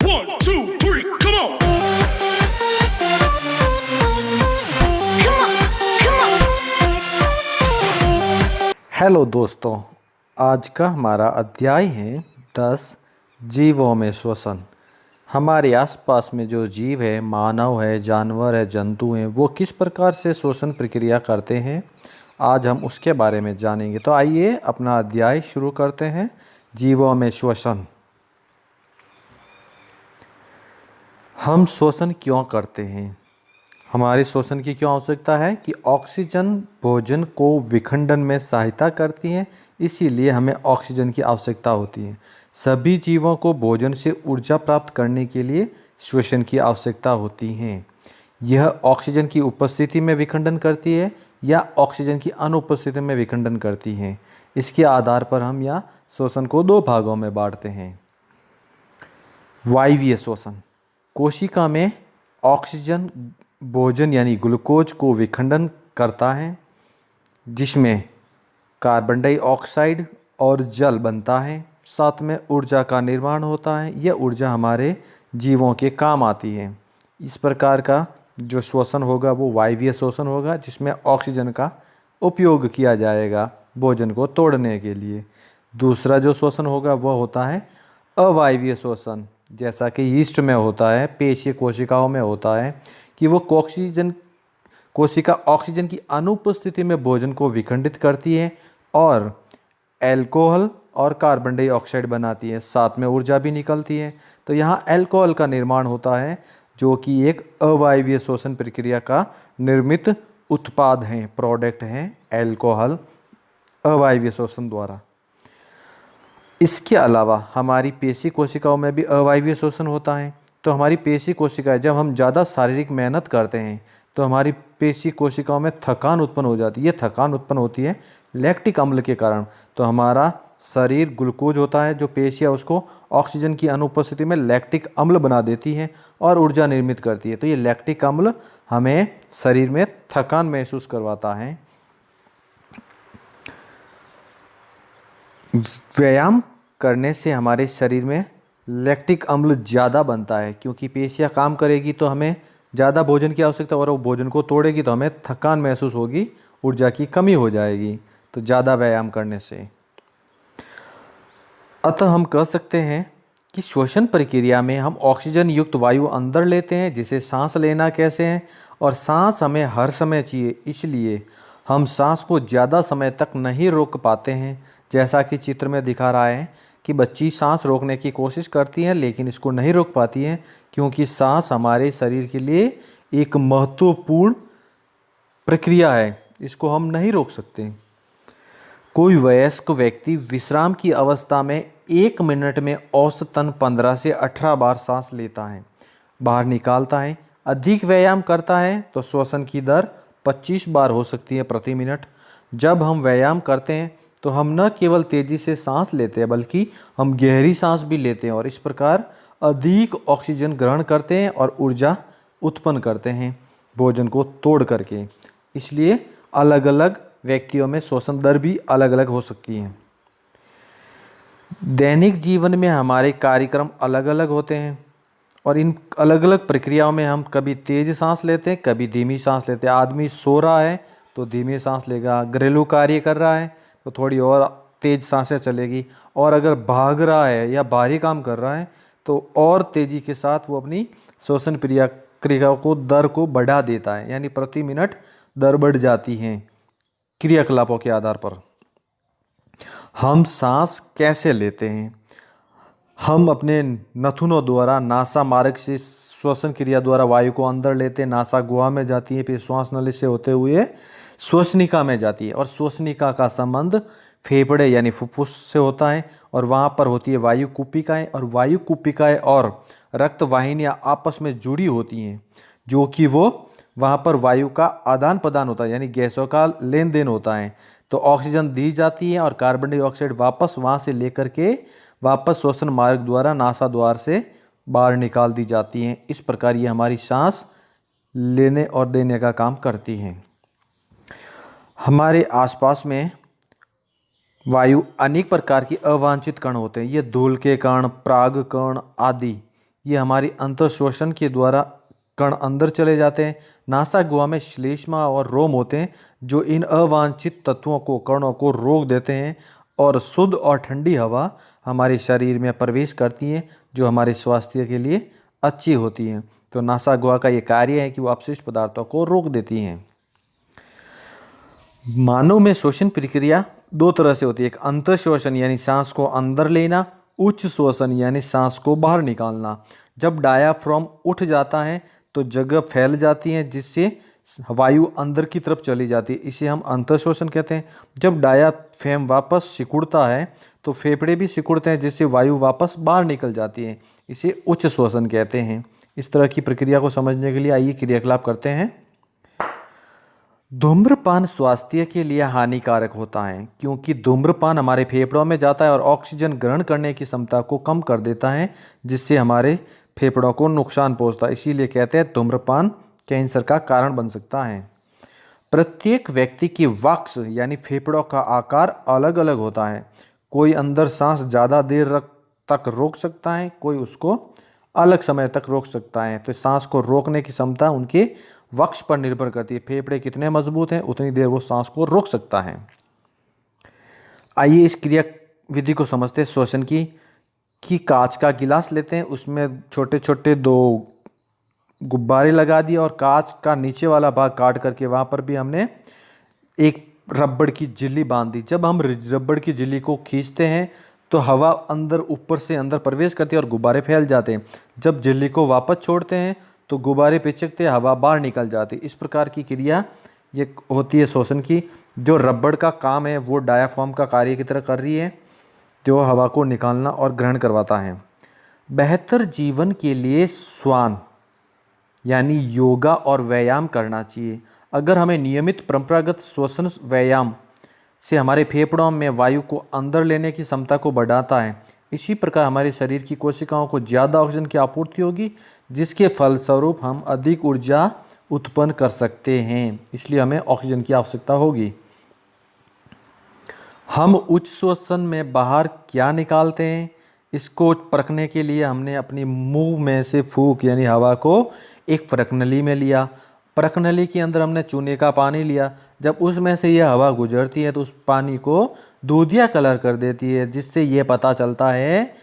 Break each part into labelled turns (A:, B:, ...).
A: 1, 2, 3, come on!
B: Hello दोस्तों, आज का हमारा अध्याय है 10 जीवों में श्वसन। हमारे आसपास में जो जीव है, मानव है, जानवर है, जंतु हैं, वो किस प्रकार से श्वसन प्रक्रिया करते हैं, आज हम उसके बारे में जानेंगे। तो आइए अपना अध्याय शुरू करते हैं। जीवों में श्वसन। हम श्वसन क्यों करते हैं? हमारे श्वसन की क्यों आवश्यकता है कि ऑक्सीजन भोजन को विखंडन में सहायता करती है, इसीलिए हमें ऑक्सीजन की आवश्यकता होती है। सभी जीवों को भोजन से ऊर्जा प्राप्त करने के लिए श्वसन की आवश्यकता होती है। यह ऑक्सीजन की उपस्थिति में विखंडन करती है या ऑक्सीजन की अनुपस्थिति में विखंडन करती है। इसके आधार पर हम यहाँ श्वसन को 2 भागों में बांटते हैं। वायवीय श्वसन। कोशिका में ऑक्सीजन भोजन यानी ग्लूकोज को विखंडन करता है, जिसमें कार्बन डाइऑक्साइड और जल बनता है। साथ में ऊर्जा का निर्माण होता है। यह ऊर्जा हमारे जीवों के काम आती है। इस प्रकार का जो श्वसन होगा वो वायवीय श्वसन होगा, जिसमें ऑक्सीजन का उपयोग किया जाएगा भोजन को तोड़ने के लिए। दूसरा जो श्वसन होगा वह होता है अवायवीय श्वसन, जैसा कि यीस्ट में होता है, पेशीय कोशिकाओं में होता है कि वो कोशिका ऑक्सीजन की अनुपस्थिति में भोजन को विखंडित करती है और अल्कोहल और कार्बन डाइऑक्साइड बनाती है। साथ में ऊर्जा भी निकलती है। तो यहाँ अल्कोहल का निर्माण होता है, जो कि एक अवायवीय श्वसन प्रक्रिया का निर्मित उत्पाद है, प्रोडक्ट है अल्कोहल, अवायवीय श्वसन द्वारा। इसके अलावा हमारी पेशी कोशिकाओं में भी अवायवीय श्वसन होता है। तो हमारी पेशी कोशिकाएं, जब हम ज़्यादा शारीरिक मेहनत करते हैं तो हमारी पेशी कोशिकाओं में थकान उत्पन्न हो जाती है। ये थकान उत्पन्न होती है लैक्टिक अम्ल के कारण। तो हमारा शरीर ग्लूकोज होता है, जो पेशियाँ उसको ऑक्सीजन की अनुपस्थिति में लैक्टिक अम्ल बना देती है और ऊर्जा निर्मित करती है। तो ये लैक्टिक अम्ल हमें शरीर में थकान महसूस करवाता है। व्यायाम करने से हमारे शरीर में लैक्टिक अम्ल ज़्यादा बनता है, क्योंकि पेशियाँ काम करेगी तो हमें ज़्यादा भोजन की आवश्यकता, और वो भोजन को तोड़ेगी तो हमें थकान महसूस होगी, ऊर्जा की कमी हो जाएगी, तो ज़्यादा व्यायाम करने से। अतः हम कह सकते हैं कि श्वसन प्रक्रिया में हम ऑक्सीजन युक्त वायु अंदर लेते हैं, जिसे सांस लेना कहते हैं, और सांस हमें हर समय चाहिए, इसलिए हम सांस को ज़्यादा समय तक नहीं रोक पाते हैं। जैसा कि चित्र में दिखा रहा है कि बच्ची सांस रोकने की कोशिश करती है लेकिन इसको नहीं रोक पाती है, क्योंकि सांस हमारे शरीर के लिए एक महत्वपूर्ण प्रक्रिया है, इसको हम नहीं रोक सकते। कोई वयस्क व्यक्ति विश्राम की अवस्था में 1 मिनट में औसतन 15 से 18 बार सांस लेता है, बाहर निकालता है। अधिक व्यायाम करता है तो श्वसन की दर 25 बार हो सकती है प्रति मिनट। जब हम व्यायाम करते हैं तो हम न केवल तेज़ी से सांस लेते हैं, बल्कि हम गहरी सांस भी लेते हैं और इस प्रकार अधिक ऑक्सीजन ग्रहण करते हैं और ऊर्जा उत्पन्न करते हैं भोजन को तोड़ करके। इसलिए अलग अलग व्यक्तियों में श्वसन दर भी अलग अलग हो सकती है। दैनिक जीवन में हमारे कार्यक्रम अलग अलग होते हैं और इन अलग अलग प्रक्रियाओं में हम कभी तेज़ सांस लेते हैं, कभी धीमी सांस लेते हैं। आदमी सो रहा है तो धीमी सांस लेगा, घरेलू कार्य कर रहा है तो थोड़ी और तेज़ सांसें चलेगी, और अगर भाग रहा है या भारी काम कर रहा है तो और तेज़ी के साथ वो अपनी श्वसन क्रियाओं को दर को बढ़ा देता है, यानी प्रति मिनट दर बढ़ जाती है क्रियाकलापों के आधार पर। हम सांस कैसे लेते हैं? हम अपने नथुनों द्वारा नासा मार्ग से श्वसन क्रिया द्वारा वायु को अंदर लेते हैं। नासा गुहा में जाती है, फिर श्वास नली से होते हुए श्वसनिका में जाती है, और श्वसनिका का संबंध फेफड़े यानी फुफ्फुस से होता है, और वहाँ पर होती है वायु कुपिकाएँ, और वायु कुपिकाएँ और रक्त वाहिनियाँ आपस में जुड़ी होती हैं, जो कि वो वहाँ पर वायु का आदान प्रदान होता है, यानी गैसों का लेन देन होता है। तो ऑक्सीजन दी जाती है और कार्बन डाइऑक्साइड वापस वहाँ से लेकर के वापस श्वसन मार्ग द्वारा नासा द्वार से बाहर निकाल दी जाती हैं। इस प्रकार ये हमारी सांस लेने और देने का काम करती हैं। हमारे आसपास में वायु अनेक प्रकार की अवांछित कण होते हैं। ये धूल के कण, पराग कण आदि ये हमारी अंतःशोषण के द्वारा कण अंदर चले जाते हैं। नासा गुहा में श्लेष्मा और रोम होते हैं जो इन अवांछित तत्वों को, कणों को रोक देते हैं और शुद्ध और ठंडी हवा हमारे शरीर में प्रवेश करती है जो हमारे स्वास्थ्य के लिए अच्छी होती है। तो नासा गुहा का ये कार्य है कि वो अपशिष्ट पदार्थों को रोक देती हैं। मानव में शोषण प्रक्रिया दो तरह से होती है, एक अंतःशोषण यानी सांस को अंदर लेना, उच्च शोषण यानी सांस को बाहर निकालना। जब डायाफ्राम उठ जाता है तो जगह फैल जाती है जिससे वायु अंदर की तरफ चली जाती है, इसे हम अंतःशोषण कहते हैं। जब डायाफ्राम वापस सिकुड़ता है तो फेफड़े भी सिकुड़ते हैं जिससे वायु वापस बाहर निकल जाती है, इसे उच्च शोषण कहते हैं। इस तरह की प्रक्रिया को समझने के लिए आइए क्रियाकलाप करते हैं। धूम्रपान स्वास्थ्य के लिए हानिकारक होता है क्योंकि धूम्रपान हमारे फेफड़ों में जाता है और ऑक्सीजन ग्रहण करने की क्षमता को कम कर देता है जिससे हमारे फेफड़ों को नुकसान पहुंचता है। इसीलिए कहते हैं धूम्रपान कैंसर का कारण बन सकता है। प्रत्येक व्यक्ति की वक्ष यानी फेफड़ों का आकार अलग अलग होता है। कोई अंदर सांस ज़्यादा देर तक रोक सकता है, कोई उसको अलग समय तक रोक सकता है। तो सांस को रोकने की क्षमता उनके वक्ष पर निर्भर करती है। फेफड़े कितने मजबूत हैं उतनी देर वो सांस को रोक सकता है। आइए इस क्रिया विधि को समझते हैं श्वसन की। कांच का गिलास लेते हैं, उसमें छोटे छोटे दो गुब्बारे लगा दिए और कांच का नीचे वाला भाग काट करके वहाँ पर भी हमने एक रबड़ की झिल्ली बांध दी। जब हम रबड़ की झिल्ली को खींचते हैं तो हवा अंदर ऊपर से अंदर प्रवेश करती है और गुब्बारे फैल जाते हैं। जब झिल्ली को वापस छोड़ते हैं तो गुब्बारे पिचकते, हवा बाहर निकल जाती है। इस प्रकार की क्रिया ये होती है श्वसन की। जो रबड़ का काम है वो डायाफ्राम का कार्य की तरह कर रही है जो हवा को निकालना और ग्रहण करवाता है। बेहतर जीवन के लिए श्वान यानी योगा और व्यायाम करना चाहिए। अगर हमें नियमित परंपरागत श्वसन व्यायाम से हमारे फेफड़ों में वायु को अंदर लेने की क्षमता को बढ़ाता है, इसी प्रकार हमारे शरीर की कोशिकाओं को ज़्यादा ऑक्सीजन की आपूर्ति होगी जिसके फलस्वरूप हम अधिक ऊर्जा उत्पन्न कर सकते हैं। इसलिए हमें ऑक्सीजन की आवश्यकता होगी। हम उच्च श्वसन में बाहर क्या निकालते हैं इसको परखने के लिए हमने अपनी मुंह में से फूंक यानी हवा को एक परखनली में लिया। परखनली के अंदर हमने चूने का पानी लिया। जब उसमें से यह हवा गुजरती है तो उस पानी को दूधिया कलर कर देती है जिससे ये पता चलता है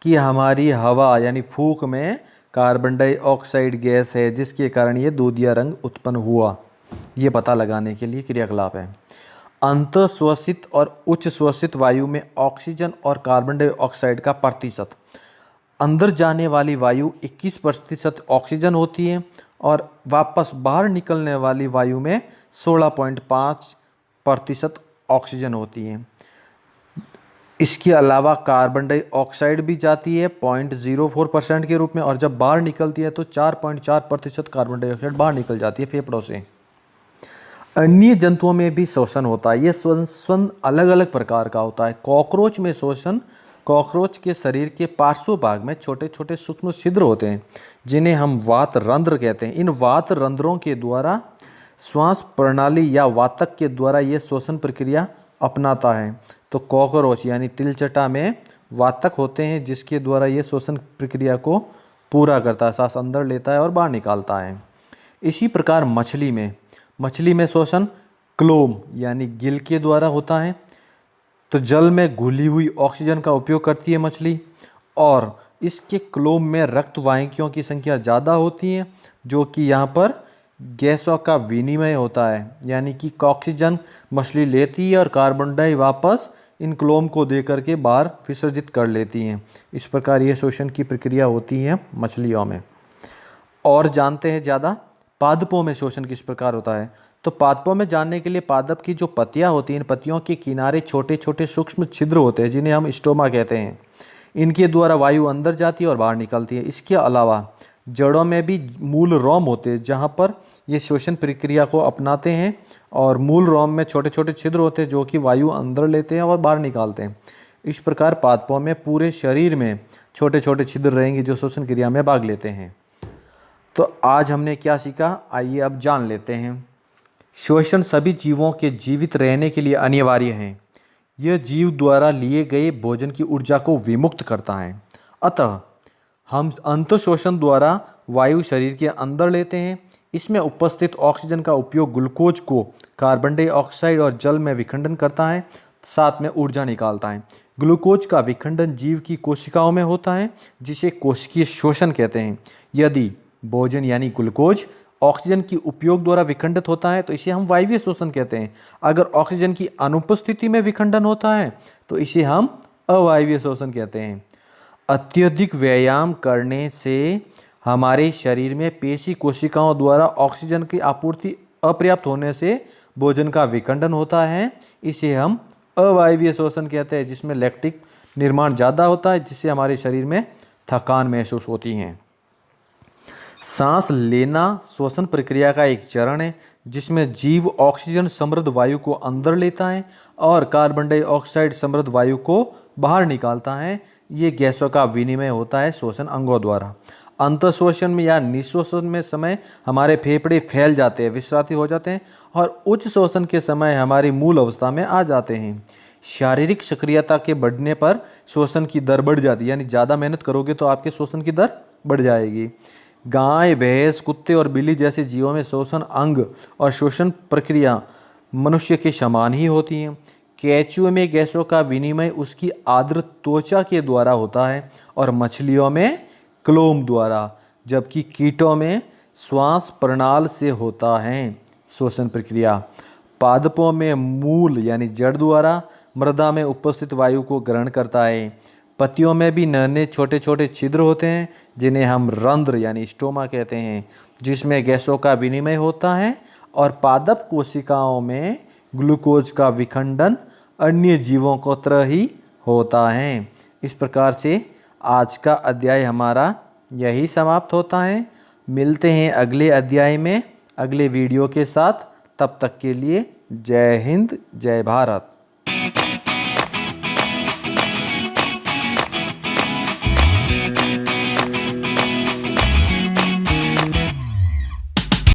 B: कि हमारी हवा यानी फूंक में कार्बन डाइऑक्साइड गैस है जिसके कारण ये दूधिया रंग उत्पन्न हुआ। ये पता लगाने के लिए क्रियाकलाप है। अंतःश्वसित और उच्च श्वसित वायु में ऑक्सीजन और कार्बन डाइऑक्साइड का प्रतिशत। अंदर जाने वाली वायु 21% ऑक्सीजन होती है और वापस बाहर निकलने वाली वायु में 16.5% ऑक्सीजन होती है। इसके अलावा कार्बन डाइऑक्साइड भी जाती है 0.04% के रूप में और जब बाहर निकलती है तो 4.4% कार्बन डाइऑक्साइड बाहर निकल जाती है फेफड़ों से। अन्य जंतुओं में भी श्वसन होता है। यह श्वसन अलग अलग प्रकार का होता है। कॉकरोच में श्वसन, कॉकरोच के शरीर के पार्श्व भाग में छोटे छोटे सूक्ष्म छिद्र होते हैं जिन्हें हम वात रंध्र कहते हैं। इन वात रंध्रों के द्वारा श्वास प्रणाली या वातक के द्वारा यह श्वसन प्रक्रिया अपनाता है। तो कॉकरोच यानी तिलचटा में वातक होते हैं जिसके द्वारा यह श्वसन प्रक्रिया को पूरा करता है, सांस अंदर लेता है और बाहर निकालता है। इसी प्रकार मछली में श्वसन क्लोम यानी गिल के द्वारा होता है। तो जल में घुली हुई ऑक्सीजन का उपयोग करती है मछली और इसके क्लोम में रक्त वाहिकियों की संख्या ज़्यादा होती है जो कि यहाँ पर गैसों का विनिमय होता है, यानी कि ऑक्सीजन मछली लेती है और कार्बन डाई वापस इन क्लोम को दे करके बाहर विसर्जित कर लेती हैं। इस प्रकार ये श्वसन की प्रक्रिया होती है मछलियों में। और जानते हैं ज़्यादा पादपों में श्वसन किस प्रकार होता है। तो पादपों में जानने के लिए पादप की जो पत्तियां होती हैं, इन पत्तियों के किनारे छोटे छोटे सूक्ष्म छिद्र होते हैं जिन्हें हम स्टोमा कहते हैं। इनके द्वारा वायु अंदर जाती है और बाहर निकलती है। इसके अलावा जड़ों में भी मूल रोम होते हैं जहाँ पर ये श्वसन प्रक्रिया को अपनाते हैं और मूल रोम में छोटे छोटे छिद्र होते हैं जो कि वायु अंदर लेते हैं और बाहर निकालते हैं। इस प्रकार पादपों में पूरे शरीर में छोटे छोटे छिद्र रहेंगे जो श्वसन क्रिया में भाग लेते हैं। तो आज हमने क्या सीखा, आइए अब जान लेते हैं। श्वसन सभी जीवों के जीवित रहने के लिए अनिवार्य है। यह जीव द्वारा लिए गए भोजन की ऊर्जा को विमुक्त करता है। अतः हम अंतःशोषण द्वारा वायु शरीर के अंदर लेते हैं। इसमें उपस्थित ऑक्सीजन का उपयोग ग्लूकोज को कार्बन डाइऑक्साइड और जल में विखंडन करता है, साथ में ऊर्जा निकालता है। ग्लूकोज का विखंडन जीव की कोशिकाओं में होता है, जिसे कोशिकीय शोषण कहते हैं। यदि भोजन यानी ग्लूकोज ऑक्सीजन की उपयोग द्वारा विखंडित होता है तो इसे हम वायवीय शोषण कहते हैं। अगर ऑक्सीजन की अनुपस्थिति में विखंडन होता है तो इसे हम अवायवीय शोषण कहते हैं। अत्यधिक व्यायाम करने से हमारे शरीर में पेशी कोशिकाओं द्वारा ऑक्सीजन की आपूर्ति अपर्याप्त होने से भोजन का विखंडन होता है। इसे हम अवायवीय शोषण कहते हैं, जिसमें लैक्टिक निर्माण ज़्यादा होता है, जिससे हमारे शरीर में थकान महसूस होती है। सांस लेना श्वसन प्रक्रिया का एक चरण है, जिसमें जीव ऑक्सीजन समृद्ध वायु को अंदर लेता है और कार्बन डाइऑक्साइड समृद्ध वायु को बाहर निकालता है। ये गैसों का विनिमय होता है श्वसन अंगों द्वारा। अंतःश्वसन में या निःश्वसन में समय हमारे फेफड़े फैल जाते हैं, विश्रांति हो जाते हैं और उच्च श्वसन के समय हमारी मूल अवस्था में आ जाते हैं। शारीरिक सक्रियता के बढ़ने पर श्वसन की दर बढ़ जाती है, यानी ज़्यादा मेहनत करोगे तो आपके श्वसन की दर बढ़ जाएगी। गाय, भैंस, कुत्ते और बिल्ली जैसे जीवों में श्वसन अंग और श्वसन प्रक्रिया मनुष्य के समान ही होती हैं। केंचुए में गैसों का विनिमय उसकी आर्द्र त्वचा के द्वारा होता है और मछलियों में क्लोम द्वारा, जबकि कीटों में श्वास प्रणाल से होता है श्वसन प्रक्रिया। पादपों में मूल यानी जड़ द्वारा मृदा में उपस्थित वायु को ग्रहण करता है। पत्तियों में भी नन्हे छोटे छोटे छिद्र होते हैं, जिन्हें हम रंध्र यानी स्टोमा कहते हैं, जिसमें गैसों का विनिमय होता है। और पादप कोशिकाओं में ग्लूकोज का विखंडन अन्य जीवों को तरह ही होता है। इस प्रकार से आज का अध्याय हमारा यही समाप्त होता है। मिलते हैं अगले अध्याय में अगले वीडियो के साथ। तब तक के लिए जय हिंद, जय भारत।